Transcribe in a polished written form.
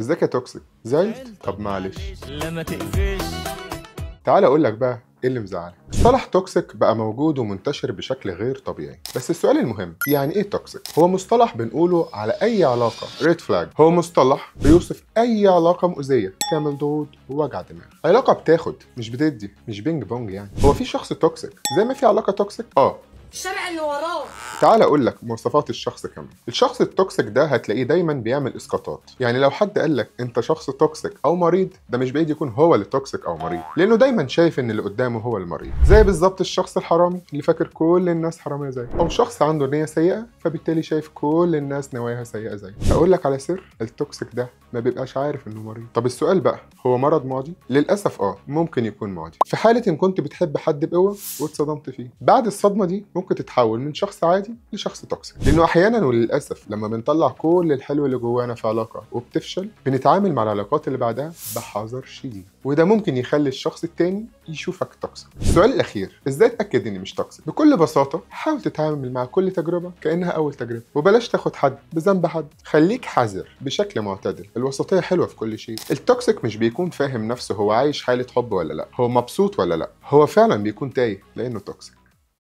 ازيك يا توكسيك؟ زعلت؟ طب معلش. لما تقفش. تعال اقول لك بقى ايه اللي مزعلك. مصطلح توكسيك بقى موجود ومنتشر بشكل غير طبيعي، بس السؤال المهم يعني ايه توكسيك؟ هو مصطلح بنقوله على اي علاقه ريد فلاج. هو مصطلح بيوصف اي علاقه مؤذيه تعمل ضغوط ووجع دماغ، علاقه بتاخد مش بتدي، مش بينج بونج. يعني هو في شخص توكسيك زي ما في علاقه توكسيك؟ الشارع اللي وراه. تعال اقول لك مواصفات الشخص كمان. الشخص التوكسيك ده هتلاقيه دايما بيعمل اسقاطات. يعني لو حد قال لك انت شخص توكسيك او مريض، ده مش بعيد يكون هو اللي توكسيك او مريض، لانه دايما شايف ان اللي قدامه هو المريض. زي بالظبط الشخص الحرامي اللي فاكر كل الناس حراميه زيه، او شخص عنده نيه سيئه فبالتالي شايف كل الناس نواياها سيئه زيه. اقول لك على سر، التوكسيك ده ما بيبقاش عارف انه مريض. طب السؤال بقى، هو مرض معدي؟ للاسف ممكن يكون معدي في حاله ان كنت بتحب حد بقوه واتصدمت فيه. بعد الصدمه دي ممكن تتحول من شخص عادي لشخص توكسيك، لانه احيانا وللاسف لما بنطلع كل الحلو اللي جوانا في علاقه وبتفشل، بنتعامل مع العلاقات اللي بعدها بحذر شديد، وده ممكن يخلي الشخص التاني يشوفك توكسيك. السؤال الاخير، ازاي اتاكد اني مش توكسيك؟ بكل بساطه حاول تتعامل مع كل تجربه كانها اول تجربه، وبلاش تاخد حد بذنب حد. خليك حذر بشكل معتدل، الوسطيه حلوه في كل شيء. التوكسيك مش بيكون فاهم نفسه هو عايش حاله حب ولا لا، هو مبسوط ولا لا، هو فعلا بيكون تايه لانه توكسيك.